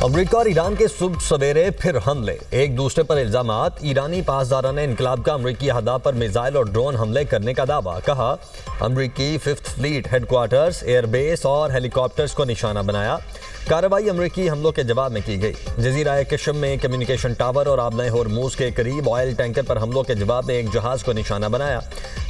امریکہ اور ایران کے صبح سویرے پھر حملے، ایک دوسرے پر الزامات۔ ایرانی پاسداران انقلاب کا امریکی اہداف پر میزائل اور ڈرون حملے کرنے کا دعویٰ، کہا امریکی 5th fleet headquarters, air base اور ہیلی کاپٹرز کو نشانہ بنایا۔ کارروائی امریکی حملوں کے جواب میں کی گئی۔ جزیرہ قشم میں کمیونیکیشن ٹاور اور آبنائے ہورموز کے قریب آئل ٹینکر پر حملوں کے جواب میں ایک جہاز کو نشانہ بنایا۔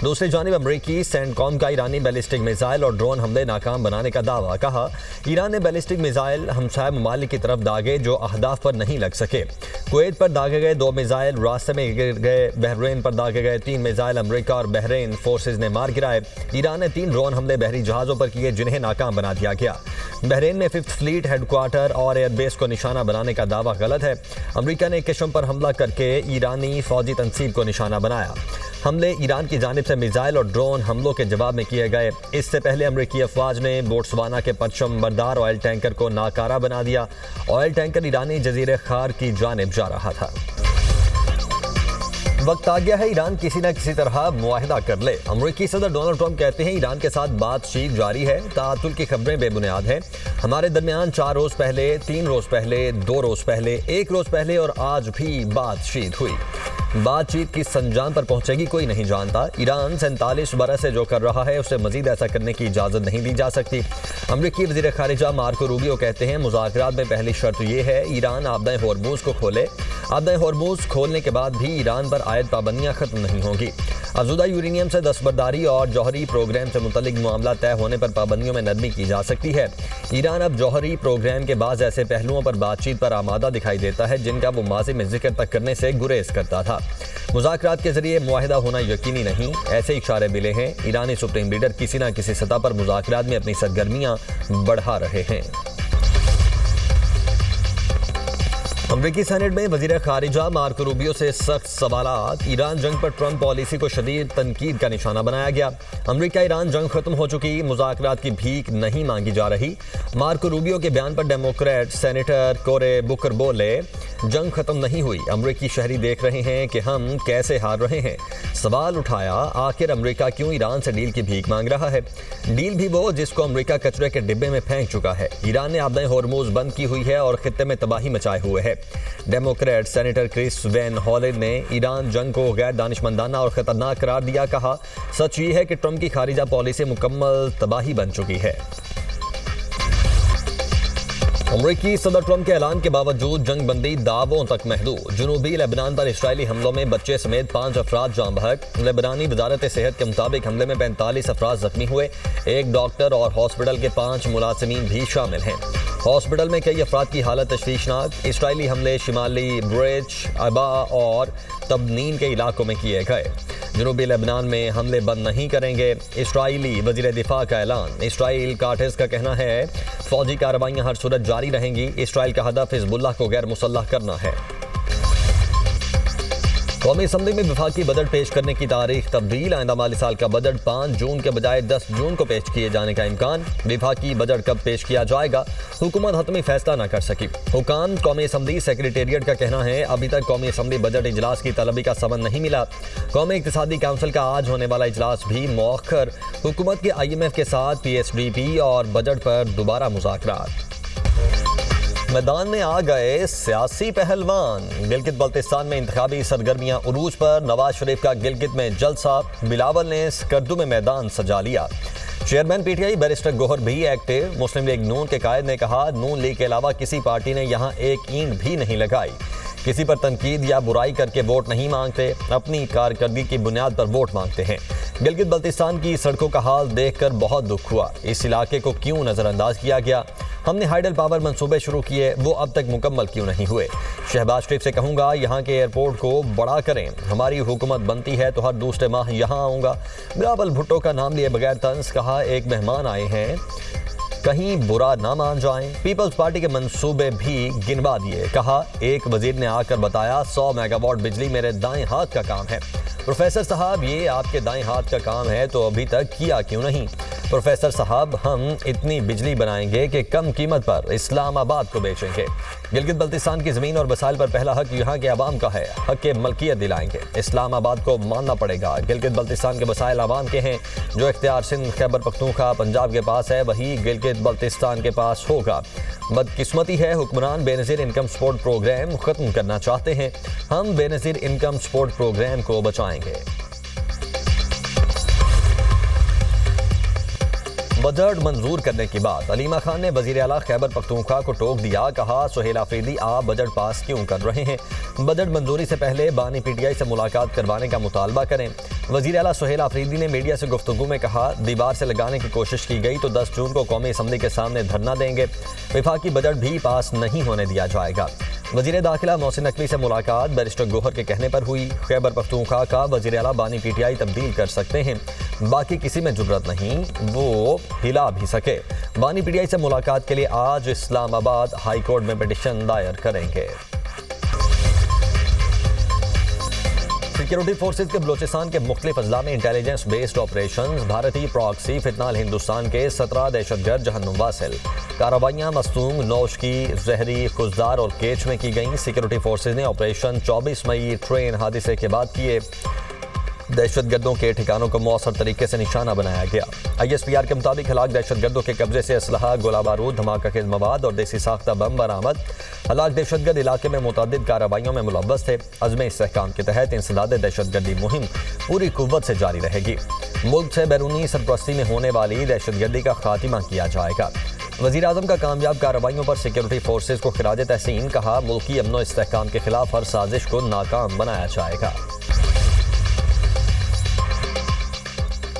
دوسری جانب امریکی سینڈ کام کا ایرانی بیلسٹک میزائل اور ڈرون حملے ناکام بنانے کا دعویٰ، کہا ایران نے بیلسٹک میزائل ہمسایہ ممالک کی طرف داغے جو اہداف پر نہیں لگ سکے۔ کویت پر داغے گئے 2 میزائل راستے میں گر گئے۔ بحرین پر داغے گئے 3 میزائل امریکہ اور بحرین فورسز نے مار گرائے۔ ایران نے 3 ڈرون حملے بحری جہازوں پر کیے جنہیں ناکام بنا دیا گیا۔ بحرین میں 5th فلیٹ ہیڈ کوارٹر اور ایئر بیس کو نشانہ بنانے کا دعویٰ غلط ہے۔ امریکہ نے قشم پر حملہ کر کے ایرانی فوجی تنصیب کو نشانہ بنایا۔ حملے ایران کی جانب سے میزائل اور ڈرون حملوں کے جواب میں کیے گئے۔ اس سے پہلے امریکی افواج نے بوٹسوانا کے پرچم بردار آئل ٹینکر کو ناکارہ بنا دیا۔ آئل ٹینکر ایرانی جزیرے خار کی جانب جا رہا تھا۔ وقت آ گیا ہے ایران کسی نہ کسی طرح معاہدہ کر لے۔ امریکی صدر ڈونلڈ ٹرمپ کہتے ہیں ایران کے ساتھ بات چیت جاری ہے، تعطل کی خبریں بے بنیاد ہیں۔ ہمارے درمیان 4 روز پہلے، 3 روز پہلے، 2 روز پہلے، 1 روز پہلے اور آج بھی بات چیت ہوئی۔ بات چیت کس انجام پر پہنچے گی کوئی نہیں جانتا۔ ایران 47 برس سے جو کر رہا ہے اسے مزید ایسا کرنے کی اجازت نہیں دی جا سکتی۔ امریکی وزیر خارجہ مارکو روبیو کہتے ہیں مذاکرات میں پہلی شرط یہ ہے ایران آبدائے ہورموز کو کھولے۔ آبدائے ہورموز کھولنے کے بعد بھی ایران پر عائد پابندیاں ختم نہیں ہوں گی۔ افزودہ یورینیم سے دستبرداری اور جوہری پروگرام سے متعلق معاملہ طے ہونے پر پابندیوں میں نرمی کی جا سکتی ہے۔ ایران اب جوہری پروگرام کے بعض ایسے پہلوؤں پر بات چیت پر آمادہ دکھائی دیتا ہے جن کا وہ ماضی میں ذکر تک کرنے سے گریز کرتا تھا۔ مذاکرات کے ذریعے معاہدہ ہونا یقینی نہیں، ایسے اشارے ملے ہیں۔ ایرانی سپریم لیڈر کسی نہ کسی سطح پر مذاکرات میں اپنی سرگرمیاں بڑھا رہے ہیں۔ امریکی سینیٹ میں وزیر خارجہ مارکو روبیو سے سخت سوالات۔ ایران جنگ پر ٹرمپ پالیسی کو شدید تنقید کا نشانہ بنایا گیا۔ امریکہ ایران جنگ ختم ہو چکی، مذاکرات کی بھیک نہیں مانگی جا رہی۔ مارکو روبیو کے بیان پر ڈیموکریٹ سینیٹر کورے بوکر بولے جنگ ختم نہیں ہوئی، امریکی شہری دیکھ رہے ہیں کہ ہم کیسے ہار رہے ہیں۔ سوال اٹھایا آخر امریکہ کیوں ایران سے ڈیل کی بھیک مانگ رہا ہے؟ ڈیل بھی وہ جس کو امریکہ کچرے کے ڈبے میں پھینک چکا ہے۔ ایران نے آبدائے ہورموز بند کی ہوئی ہے اور خطے میں تباہی مچائے ہوئے ہے۔ Democrat senator Chris Van Hollen نے ایران جنگ کو غیر دانشمندانہ اور خطرناک قرار دیا، کہا سچ یہ ہے کہ ٹرمپ کی خارجہ پالیسی مکمل تباہی بن چکی ہے۔ امریکی صدر ٹرمپ کے اعلان کے باوجود جنگ بندی دعووں تک محدود۔ جنوبی لبنان پر اسرائیلی حملوں میں بچے سمیت 5 افراد جاں بحق۔ لبنانی وزارت صحت کے مطابق حملے میں 45 افراد زخمی ہوئے، 1 ڈاکٹر اور ہاسپٹل کے 5 ملازمین بھی شامل ہیں۔ ہاسپٹل میں کئی افراد کی حالت تشویشناک۔ اسرائیلی حملے شمالی بریج، ابا اور تبنین کے علاقوں میں کیے گئے۔ جنوبی لبنان میں حملے بند نہیں کریں گے، اسرائیلی وزیر دفاع کا اعلان۔ اسرائیل کاٹز کا کہنا ہے فوجی کارروائیاں ہر صورت جاری رہیں گی۔ اسرائیل کا ہدف حزب اللہ کو غیر مسلح کرنا ہے۔ قومی اسمبلی میں وفاقی بجٹ پیش کرنے کی تاریخ تبدیل، آئندہ مالی سال کا بجٹ 5 جون کے بجائے 10 جون کو پیش کیے جانے کا امکان۔ وفاقی بجٹ کب پیش کیا جائے گا حکومت حتمی فیصلہ نہ کر سکی۔ حکام قومی اسمبلی سیکریٹریٹ کا کہنا ہے ابھی تک قومی اسمبلی بجٹ اجلاس کی طلبی کا سمن نہیں ملا۔ قومی اقتصادی کونسل کا آج ہونے والا اجلاس بھی مؤخر۔ حکومت کے IMF کے ساتھ PSDP اور بجٹ پر دوبارہ مذاکرات۔ میدان میں آ گئے سیاسی پہلوان۔ گلگت بلتستان میں انتخابی سرگرمیاں عروج پر، نواز شریف کا گلگت میں جلسہ، بلاول نے سکردو میں میدان سجا لیا۔ چیئرمین PTI بیرسٹر گوہر بھی ایکٹیو۔ مسلم لیگ نون کے قائد نے کہا نون لیگ کے علاوہ کسی پارٹی نے یہاں ایک اینٹ بھی نہیں لگائی، کسی پر تنقید یا برائی کر کے ووٹ نہیں مانگتے، اپنی کارکردگی کی بنیاد پر ووٹ مانگتے ہیں۔ گلگت بلتستان کی سڑکوں کا حال دیکھ کر بہت دکھ ہوا، اس علاقے کو کیوں نظر انداز کیا گیا؟ ہم نے ہائیڈل پاور منصوبے شروع کیے، وہ اب تک مکمل کیوں نہیں ہوئے؟ شہباز شریف سے کہوں گا یہاں کے ایئرپورٹ کو بڑا کریں، ہماری حکومت بنتی ہے تو ہر دوسرے ماہ یہاں آؤں گا۔ بلاول بھٹو کا نام لیے بغیر طنز، کہا ایک مہمان آئے ہیں کہیں برا نہ مان جائیں۔ پیپلز پارٹی کے منصوبے بھی گنوا دیے، کہا ایک وزیر نے آ کر بتایا 100 میگا واٹ بجلی میرے دائیں ہاتھ کا کام ہے۔ پروفیسر صاحب یہ آپ کے دائیں ہاتھ کا کام ہے تو ابھی تک کیا کیوں نہیں؟ پروفیسر صاحب ہم اتنی بجلی بنائیں گے کہ کم قیمت پر اسلام آباد کو بیچیں گے۔ گلگت بلتستان کی زمین اور وسائل پر پہلا حق یہاں کے عوام کا ہے، حق ملکیت دلائیں گے، اسلام آباد کو ماننا پڑے گا۔ گلگت بلتستان کے وسائل عوام کے ہیں، جو اختیار سندھ، خیبر پختونخوا، پنجاب کے پاس ہے وہی گلگت بلتستان کے پاس ہوگا۔ بدقسمتی ہے حکمران بے نظیر انکم سپورٹ پروگرام ختم کرنا چاہتے ہیں، ہم بے نظیر انکم سپورٹ پروگرام کو بچائیں گے۔ بجٹ منظور کرنے کی بات، علیمہ خان نے وزیر اعلیٰ خیبر پختونخوا کو ٹوک دیا، کہا سہیل آفریدی آپ بجٹ پاس کیوں کر رہے ہیں؟ بجٹ منظوری سے پہلے بانی پی ٹی آئی سے ملاقات کروانے کا مطالبہ کریں۔ وزیر اعلیٰ سہیل آفریدی نے میڈیا سے گفتگو میں کہا دیوار سے لگانے کی کوشش کی گئی تو 10 جون کو قومی اسمبلی کے سامنے دھرنا دیں گے، وفاقی بجٹ بھی پاس نہیں ہونے دیا جائے گا۔ وزیر داخلہ محسن نقوی سے ملاقات بیرسٹر گوہر کے کہنے پر ہوئی، خیبر پختونخوا کا وزیر اعلیٰ بانی پی ٹی آئی تبدیل کر سکتے ہیں، باقی کسی میں جرت نہیں وہ ہلا بھی سکے۔ بانی پی ٹی آئی سے ملاقات کے لیے آج اسلام آباد ہائی کورٹ میں پٹیشن دائر کریں گے۔ سیکیورٹی فورسز کے بلوچستان کے مختلف اضلاع میں انٹیلیجنس بیسڈ آپریشنز، بھارتی پراکسی، فتنال ہندوستان کے 17 دہشت گرد جہنم واصل، کارروائیاں مستونگ، نوشکی، زہری، خزدار اور کیچ میں کی گئیں۔ سیکیورٹی فورسز نے آپریشن 24 مئی ٹرین حادثے کے بعد کیے، دہشت گردوں کے ٹھکانوں کو مؤثر طریقے سے نشانہ بنایا گیا۔ آئی ایس پی آر کے مطابق ہلاک دہشت گردوں کے قبضے سے اسلحہ، گولہ بارود، دھماکہ خیز مواد اور دیسی ساختہ بم برآمد۔ ہلاک دہشت گرد علاقے میں متعدد کارروائیوں میں ملوث تھے۔ عزم استحکام کے تحت انسداد دہشت گردی مہم پوری قوت سے جاری رہے گی۔ ملک سے بیرونی سرپرستی میں ہونے والی دہشت گردی کا خاتمہ کیا جائے گا۔ وزیر اعظم کا کامیاب کارروائیوں پر سیکیورٹی فورسز کو خراج تحسین، کہا ملکی امن و استحکام کے خلاف ہر سازش کو ناکام بنایا جائے گا۔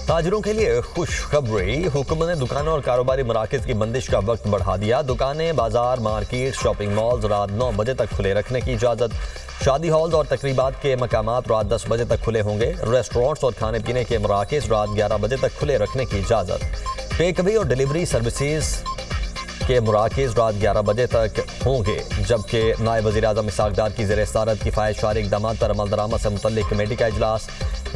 تاجروں کے لیے خوشخبری، حکومت نے دکانوں اور کاروباری مراکز کی بندش کا وقت بڑھا دیا۔ دکانیں، بازار، مارکیٹ، شاپنگ مالز رات 9 بجے تک کھلے رکھنے کی اجازت۔ شادی ہالز اور تقریبات کے مقامات رات 10 بجے تک کھلے ہوں گے۔ ریسٹورانٹس اور کھانے پینے کے مراکز رات 11 بجے تک کھلے رکھنے کی اجازت۔ ٹیک اوے اور ڈیلیوری سروسز کے مراکز رات 11 بجے تک ہوں گے، جبکہ نائب وزیر اعظم اسحاق ڈار کی زیر صدارت کفایت شعاری اقدامات پر عمل درآمد سے متعلق کمیٹی کا اجلاس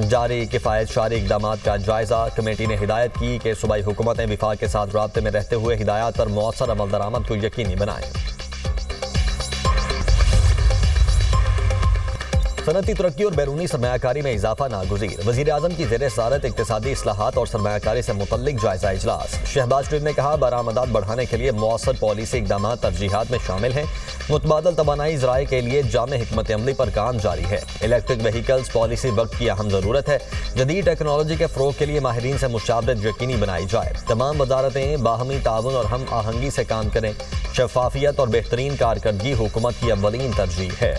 جاری۔ کفایت شعاری اقدامات کا جائزہ، کمیٹی نے ہدایت کی کہ صوبائی حکومتیں وفاق کے ساتھ رابطے میں رہتے ہوئے ہدایات پر مؤثر عمل درآمد کو یقینی بنائیں۔ صنعتی ترقی اور بیرونی سرمایہ کاری میں اضافہ ناگزیر، وزیر اعظم کی زیر صدارت اقتصادی اصلاحات اور سرمایہ کاری سے متعلق جائزہ اجلاس۔ شہباز شریف نے کہا برآمدات بڑھانے کے لیے مؤثر پالیسی اقدامات ترجیحات میں شامل ہیں، متبادل توانائی ذرائع کے لیے جامع حکمت عملی پر کام جاری ہے۔ الیکٹرک وہیکلز پالیسی وقت کی اہم ضرورت ہے، جدید ٹیکنالوجی کے فروغ کے لیے ماہرین سے مشاورت یقینی بنائی جائے۔ تمام وزارتیں باہمی تعاون اور ہم آہنگی سے کام کریں، شفافیت اور بہترین کارکردگی حکومت کی اولین ترجیح ہے۔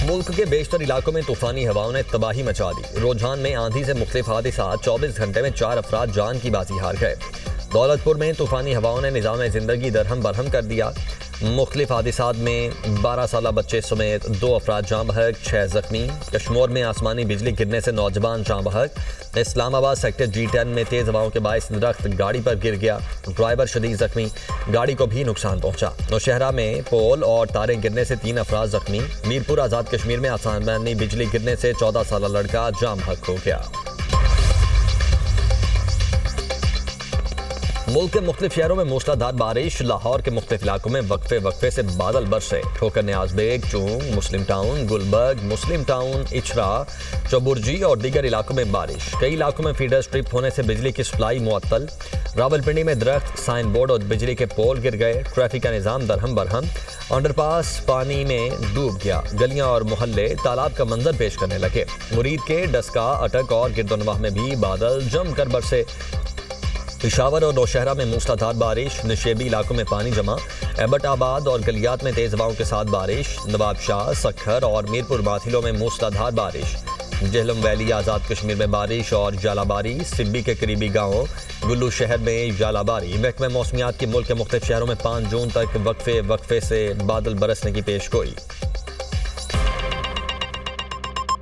ملک کے بیشتر علاقوں میں طوفانی ہواؤں نے تباہی مچا دی۔ روجھان میں آندھی سے مختلف حادثات، 24 گھنٹے میں 4 افراد جان کی بازی ہار گئے۔ دولت پور میں طوفانی ہواؤں نے نظام زندگی درہم برہم کر دیا۔ مختلف حادثات میں 12 سالہ بچے سمیت 2 افراد جاں بحق، 6 زخمی۔ کشمور میں آسمانی بجلی گرنے سے نوجوان جاں بحق۔ اسلام آباد سیکٹر G10 میں تیز ہواؤں کے باعث درخت گاڑی پر گر گیا، ڈرائیور شدید زخمی، گاڑی کو بھی نقصان پہنچا۔ نوشہرہ میں پول اور تاریں گرنے سے 3 افراد زخمی۔ میرپور آزاد کشمیر میں آسمانی بجلی گرنے سے 14 سالہ لڑکا جاں بحق ہو گیا۔ ملک کے مختلف شہروں میں موسلادھار بارش، لاہور کے مختلف علاقوں میں وقفے سے بادل برسے۔ ٹھوکر نیاز بیگ، چونگ، مسلم ٹاؤن، گلبرگ، مسلم ٹاؤن، اچھرا، چوبرجی اور دیگر علاقوں میں بارش۔ کئی علاقوں میں فیڈر سٹرپ ہونے سے بجلی کی سپلائی معطل۔ راولپنڈی میں درخت، سائن بورڈ اور بجلی کے پول گر گئے، ٹریفک کا نظام درہم برہم۔ انڈر پاس پانی میں ڈوب گیا، گلیاں اور محلے تالاب کا منظر پیش کرنے لگے۔ مرید کے ڈسکا، اٹک اور گردنواہ میں بھی بادل جم کر برسے۔ پشاور اور نوشہرہ میں موسلادھار بارش، نشیبی علاقوں میں پانی جمع۔ ایبٹ آباد اور گلیات میں تیز ہواؤں کے ساتھ بارش۔ نواب شاہ، سکھر اور میرپور ماتھیلوں میں موسلادھار بارش۔ جہلم ویلی آزاد کشمیر میں بارش اور ژالہ باری۔ سبی کے قریبی گاؤں گلو شہر میں ژالہ باری۔ محکمہ موسمیات کی ملک کے مختلف شہروں میں 5 جون تک وقفے سے بادل برسنے کی پیش گوئی۔